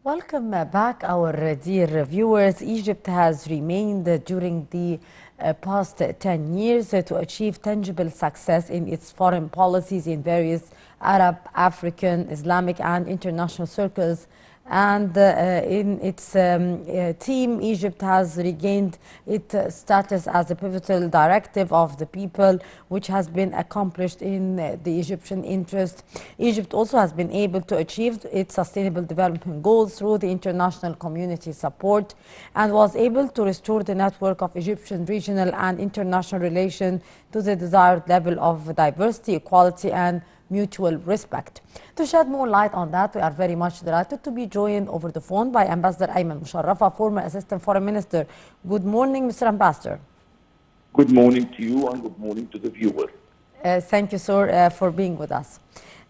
Welcome back, our dear viewers. Egypt has remained during the past 10 years to achieve tangible success in its foreign policies in various Arab, African, Islamic, and international circles. And in its team, Egypt has regained its status as a pivotal directive of the people, which has been accomplished in the Egyptian interest. Egypt also has been able to achieve its sustainable development goals through the international community support and was able to restore the network of Egyptian regional and international relations to the desired level of diversity, equality, and mutual respect. To shed more light on that, we are very much delighted to be joined over the phone by Ambassador Ayman Musharrafa, former Assistant Foreign Minister. Good morning, Mr. Ambassador. Good morning to you and good morning to the viewers. Thank you, sir, for being with us.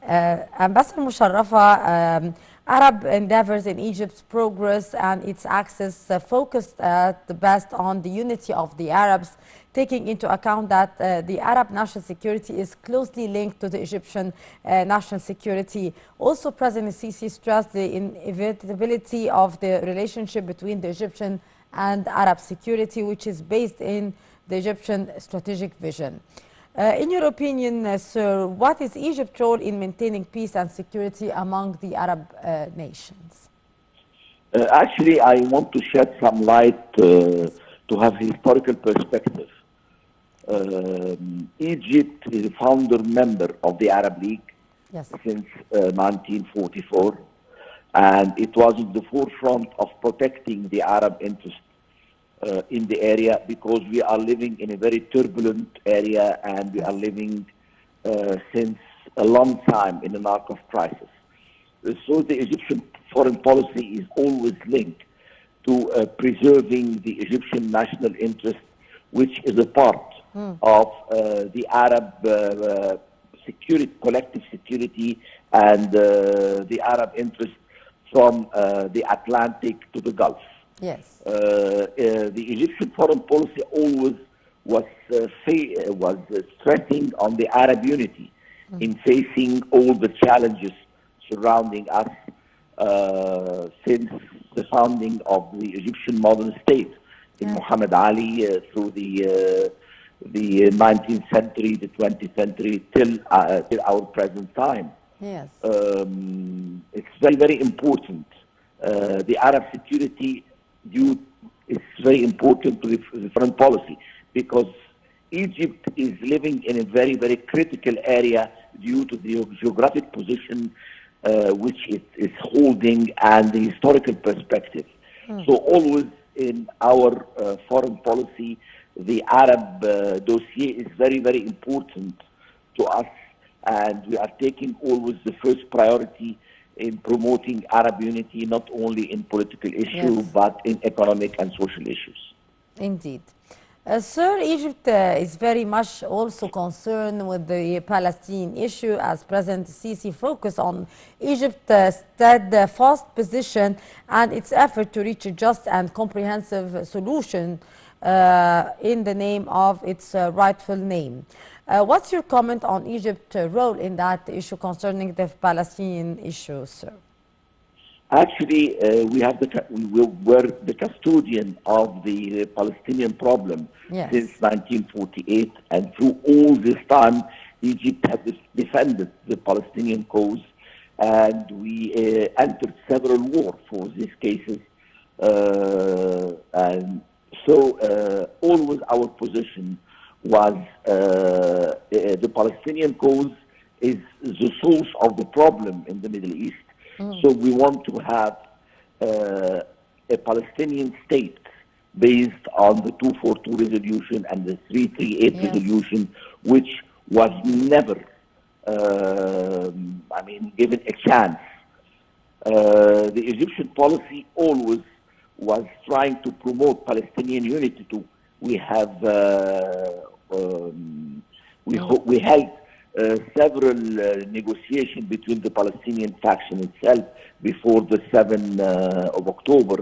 Ambassador Musharrafa, Arab endeavors in Egypt's progress and its access focused at the best on the unity of the Arabs, taking into account that the Arab national security is closely linked to the Egyptian national security. Also, President Sisi stressed the inevitability of the relationship between the Egyptian and Arab security, which is based in the Egyptian strategic vision. In your opinion, sir, what is Egypt's role in maintaining peace and security among the Arab nations? Actually, I want to shed some light to have historical perspective. Egypt is a founder member of the Arab League since 1944, and it was in the forefront of protecting the Arab interest in the area, because we are living in a very turbulent area and we are living since a long time in an arc of crisis. So the Egyptian foreign policy is always linked to preserving the Egyptian national interest, which is a part of the Arab security, collective security, and the Arab interest from the Atlantic to the Gulf. Yes. The Egyptian foreign policy always was stressing on the Arab unity in facing all the challenges surrounding us since the founding of the Egyptian modern state in Muhammad Ali through the 19th century, the 20th century, till our present time. Yes. It's very, very important. The Arab security is very important to the foreign policy, because Egypt is living in a very, very critical area due to the geographic position which it is holding and the historical perspective. So always in our foreign policy, the Arab dossier is very, very important to us, and we are taking always the first priority in promoting Arab unity, not only in political issues, but in economic and social issues. Indeed. Sir, Egypt is very much also concerned with the Palestine issue, as President Sisi focused on Egypt's steadfast position and its effort to reach a just and comprehensive solution in the name of its rightful name. What's your comment on Egypt's role in that issue concerning the Palestinian issue, sir? Actually, we were the custodian of the Palestinian problem since 1948, and through all this time, Egypt has defended the Palestinian cause, and we entered several wars for these cases. And so always our position was the Palestinian cause is the source of the problem in the Middle East. So we want to have a Palestinian state based on the 242 resolution and the 338 resolution, which was never, given a chance. The Egyptian policy always was trying to promote Palestinian unity. We held several negotiations between the Palestinian faction itself before the 7th of October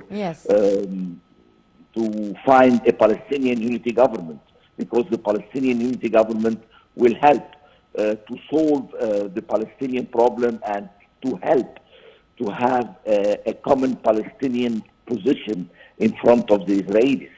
to find a Palestinian unity government, because the Palestinian unity government will help to solve the Palestinian problem and to help to have a common Palestinian position in front of the Israelis.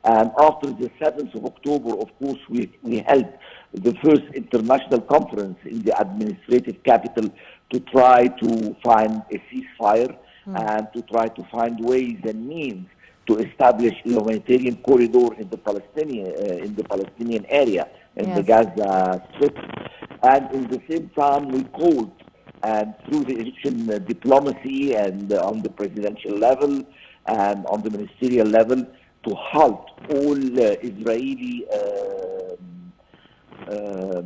And after the 7th of October, of course, we held the first international conference in the administrative capital to try to find a ceasefire and to try to find ways and means to establish a humanitarian corridor in the Palestinian area, in the Gaza Strip. And in the same time, we called, and through the Egyptian diplomacy and on the presidential level and on the ministerial level, to halt all Israeli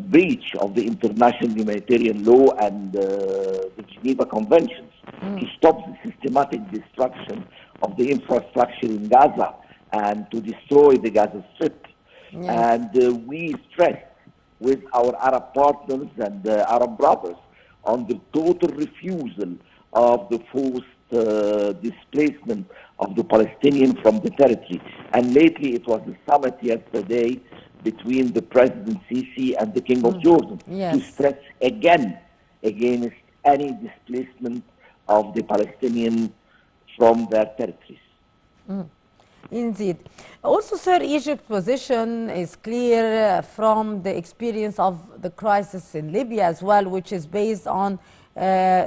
breach of the international humanitarian law and the Geneva Conventions, to stop the systematic destruction of the infrastructure in Gaza and to destroy the Gaza Strip. And we stressed with our Arab partners and Arab brothers on the total refusal of the forced displacement of the Palestinians from the territory. And lately it was a summit yesterday between the President Sisi and the King of Jordan to stress again against any displacement of the Palestinians from their territories. Indeed. Also, sir, Egypt's position is clear from the experience of the crisis in Libya as well, which is based on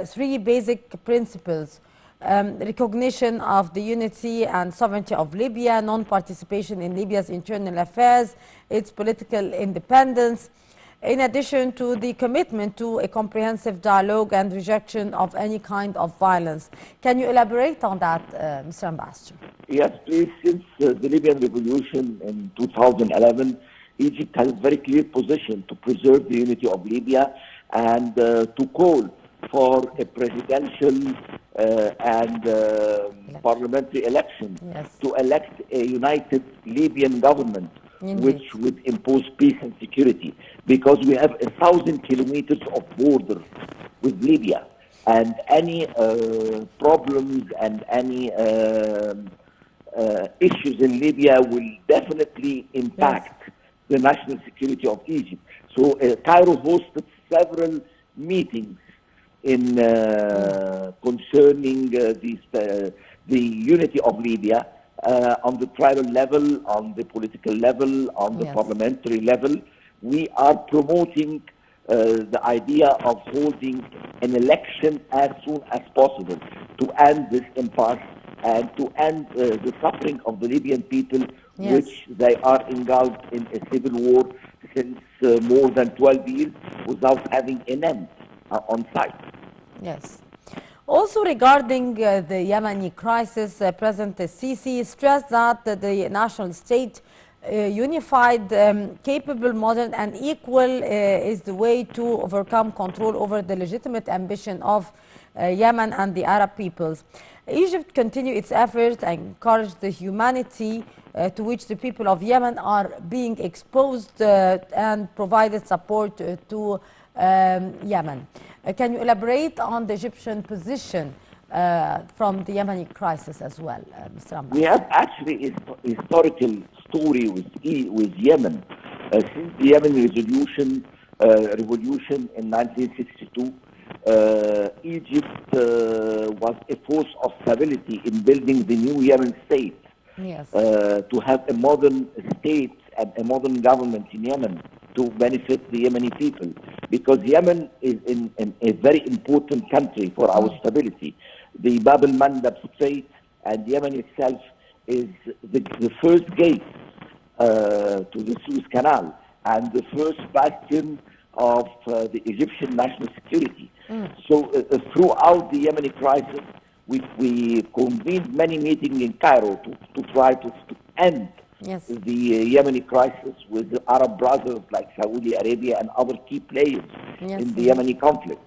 three basic principles. Recognition of the unity and sovereignty of Libya, non-participation in Libya's internal affairs, its political independence, in addition to the commitment to a comprehensive dialogue and rejection of any kind of violence. Can you elaborate on that, Mr. Ambassador? Yes, please. Since the Libyan revolution in 2011, Egypt has a very clear position to preserve the unity of Libya and to call for a presidential and parliamentary election to elect a united Libyan government which would impose peace and security, because we have 1,000 kilometers of border with Libya, and any problems and any issues in Libya will definitely impact the national security of Egypt. So Cairo hosted several meetings in concerning the unity of Libya on the tribal level, on the political level, on the parliamentary level. We are promoting the idea of holding an election as soon as possible to end this impasse and to end the suffering of the Libyan people, which they are engulfed in a civil war since more than 12 years without having an end on site. Yes. Also regarding the Yemeni crisis, President Sisi stressed that the national state, unified, capable, modern and equal is the way to overcome control over the legitimate ambition of Yemen and the Arab peoples. Egypt continue its efforts and encourage the humanity to which the people of Yemen are being exposed and provided support to Yemen. Can you elaborate on the Egyptian position from the Yemeni crisis as well, Mr. Ambassador? We have actually a historical story with Yemen. Since the Yemen revolution in 1962, Egypt was a force of stability in building the new Yemen state. To have a modern state and a modern government in Yemen to benefit the Yemeni people, because Yemen is in a very important country for our stability. The Bab el-Mandab Strait and Yemen itself is the first gate to the Suez Canal and the first bastion of the Egyptian national security. So throughout the Yemeni crisis, we convened many meetings in Cairo to try to end the Yemeni crisis with the Arab brothers like Saudi Arabia and other key players in the Yemeni conflict,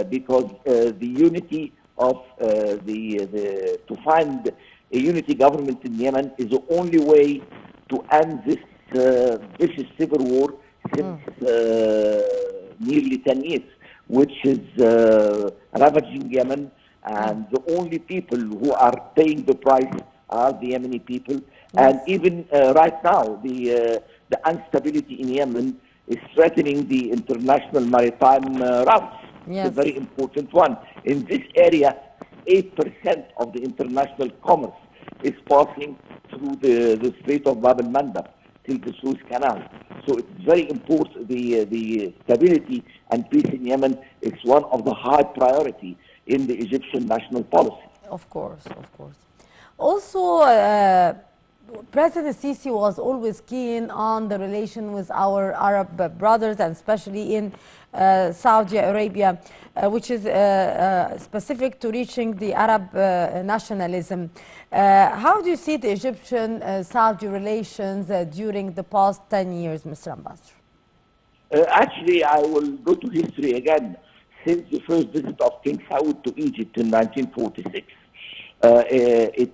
because the unity of to find a unity government in Yemen is the only way to end this vicious civil war since nearly 10 years, which is ravaging Yemen, and the only people who are paying the price are the Yemeni people. And even right now, the instability in Yemen is threatening the international maritime routes. It's a very important one. In this area, 8% of the international commerce is passing through the Strait of Bab el-Mandab till the Suez Canal. So it's very important. The stability and peace in Yemen is one of the high priority in the Egyptian national policy. Of course, of course. Also, President Sisi was always keen on the relation with our Arab brothers, and especially in Saudi Arabia, which is specific to reaching the Arab nationalism. How do you see the Egyptian-Saudi relations during the past 10 years, Mr. Ambassador? Actually, I will go to history again. Since the first visit of King Saud to Egypt in 1946, it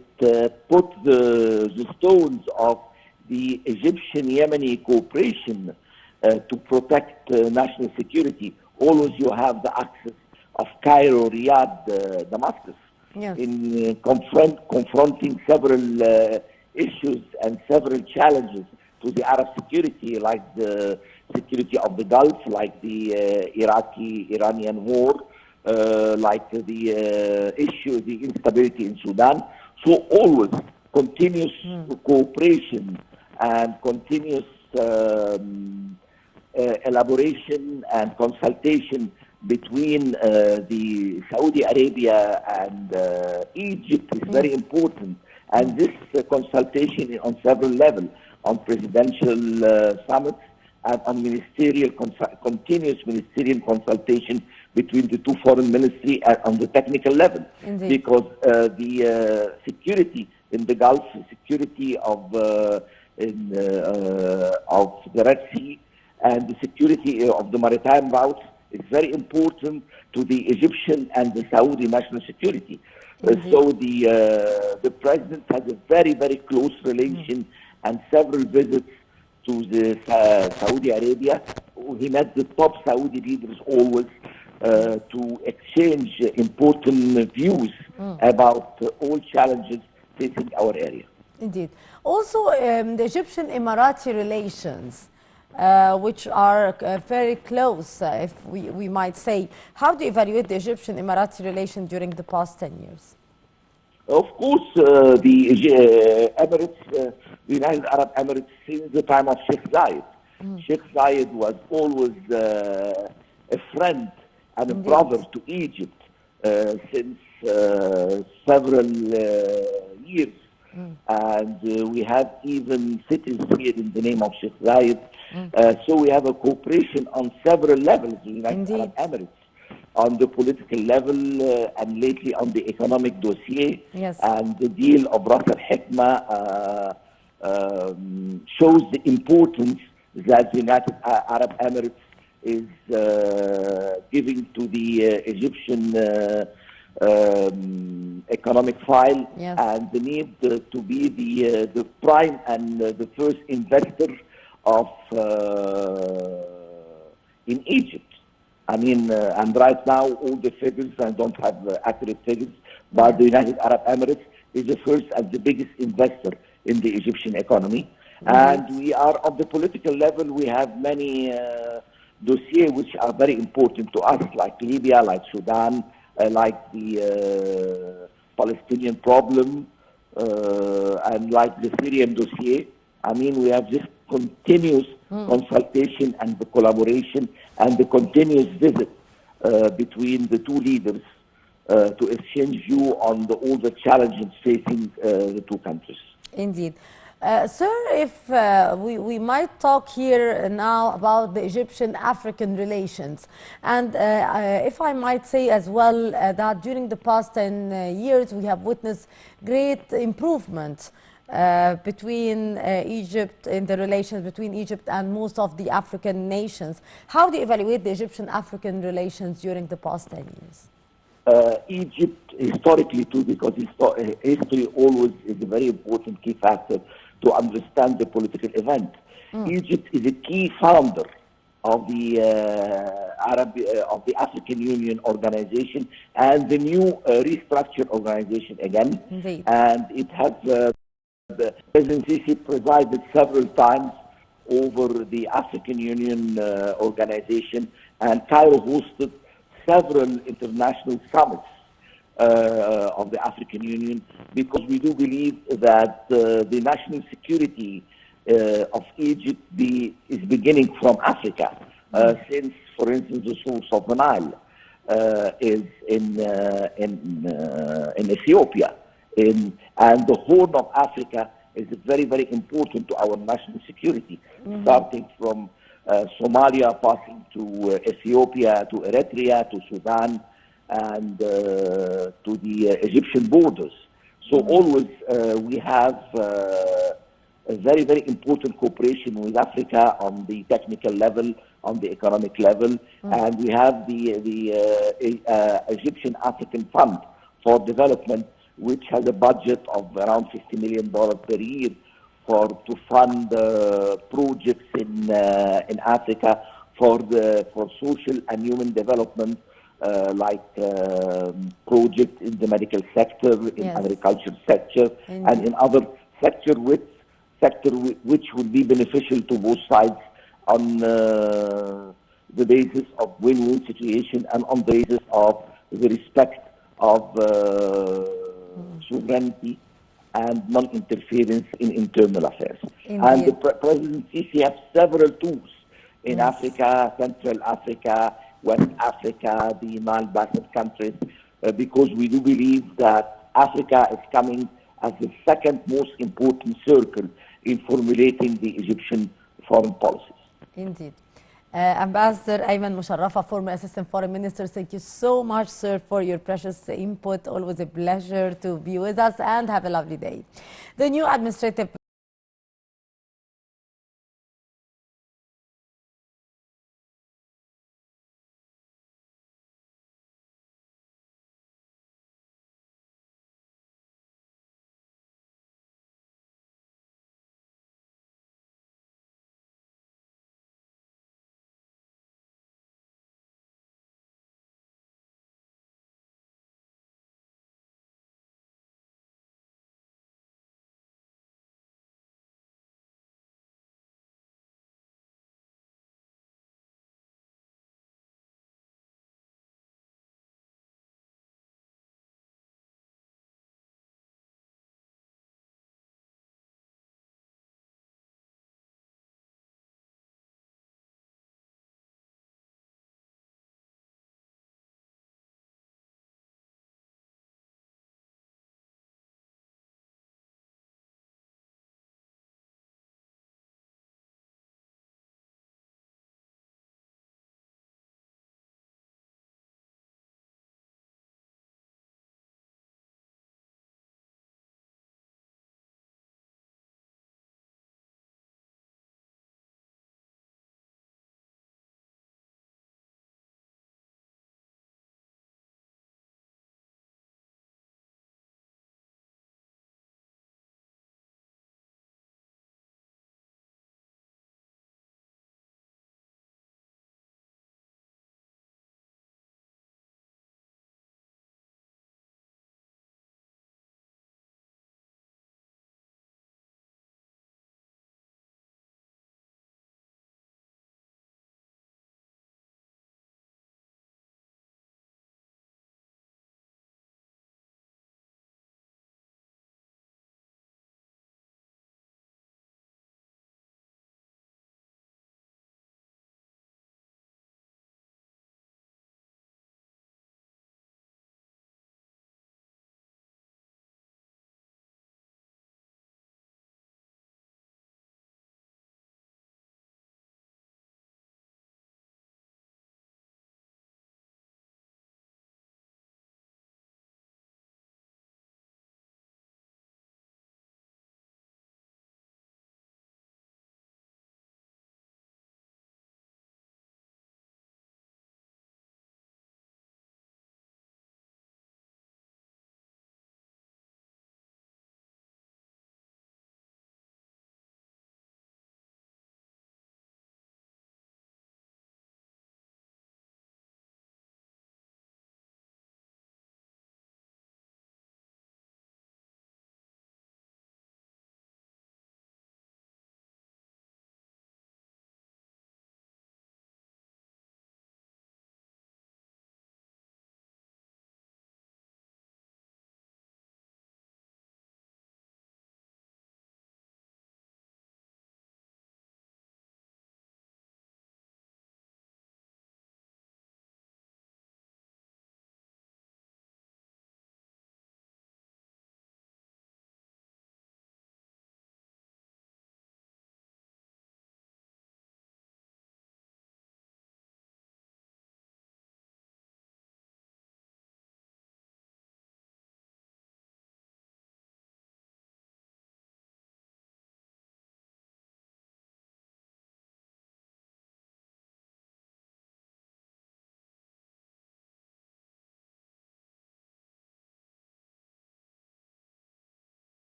put the stones of the Egyptian-Yemeni cooperation to protect national security. Always you have the access of Cairo, Riyadh, Damascus, in confronting several issues and several challenges to the Arab security, like the security of the Gulf, like the Iraqi-Iranian war, like the issue, the instability in Sudan. So always continuous cooperation and continuous elaboration and consultation between the Saudi Arabia and Egypt is very important. And this consultation is on several levels, on presidential summits and on continuous ministerial consultation between the two foreign ministries on the technical level. Indeed. Because the security in the Gulf, security of the Red Sea, and the security of the maritime routes is very important to the Egyptian and the Saudi national security. So the president has a very, very close relation and several visits to the Saudi Arabia. He met the top Saudi leaders always to exchange important views about all challenges facing our area. Indeed. Also, the Egyptian-Emirati relations, which are very close, if we might say. How do you evaluate the Egyptian-Emirati relations during the past 10 years? Of course, the Emirates, the United Arab Emirates, since the time of Sheikh Zayed. Sheikh Zayed was always a friend and a brother to Egypt since several years. And we have even cities here in the name of Sheikh Zayed. So we have a cooperation on several levels in the United Arab Emirates, on the political level and lately on the economic dossier. And the deal of Ras al-Hikmah shows the importance that the United Arab Emirates is giving to the Egyptian economic file, and the need to be the prime and the first investor of in Egypt. I mean, and right now all the figures, I don't have accurate figures, but the United Arab Emirates is the first and the biggest investor in the Egyptian economy. And we are on the political level, we have many dossiers which are very important to us, like Libya, like Sudan, like the Palestinian problem, and like the Syrian dossier. I mean, we have this continuous consultation and the collaboration and the continuous visit between the two leaders to exchange view on all the challenges facing the two countries. Indeed. Sir, if we might talk here now about the Egyptian-African relations, and if I might say as well that during the past 10 years we have witnessed great improvement between Egypt, in the relations between Egypt and most of the African nations. How do you evaluate the Egyptian-African relations during the past 10 years? Egypt, historically too, because history always is a very important key factor to understand the political event. Egypt is a key founder of the African Union organization and the new restructured organization again. Indeed. And it has President Sisi presided several times over the African Union organization, and Cairo hosted several international summits of the African Union, because we do believe that the national security of Egypt is beginning from Africa, since, for instance, the source of the Nile is in Ethiopia, and the Horn of Africa is very, very important to our national security, starting from Somalia, passing to Ethiopia, to Eritrea, to Sudan, and to the Egyptian borders. So always we have a very, very important cooperation with Africa on the technical level, on the economic level, and we have the Egyptian African Fund for Development, which has a budget of around $50 million per year to fund projects in Africa for social and human development, like projects in the medical sector, in agriculture sector, and in other sector which would be beneficial to both sides on the basis of win-win situation and on the basis of the respect of sovereignty and non-interference in internal affairs. Indeed. And the President Sisi has several tools in Africa, Central Africa, West Africa, the Nile Basin countries, because we do believe that Africa is coming as the second most important circle in formulating the Egyptian foreign policies. Indeed. Ambassador Ayman Musharrafa, former Assistant Foreign Minister, thank you so much, sir, for your precious input. Always a pleasure to be with us, and have a lovely day. The new administrative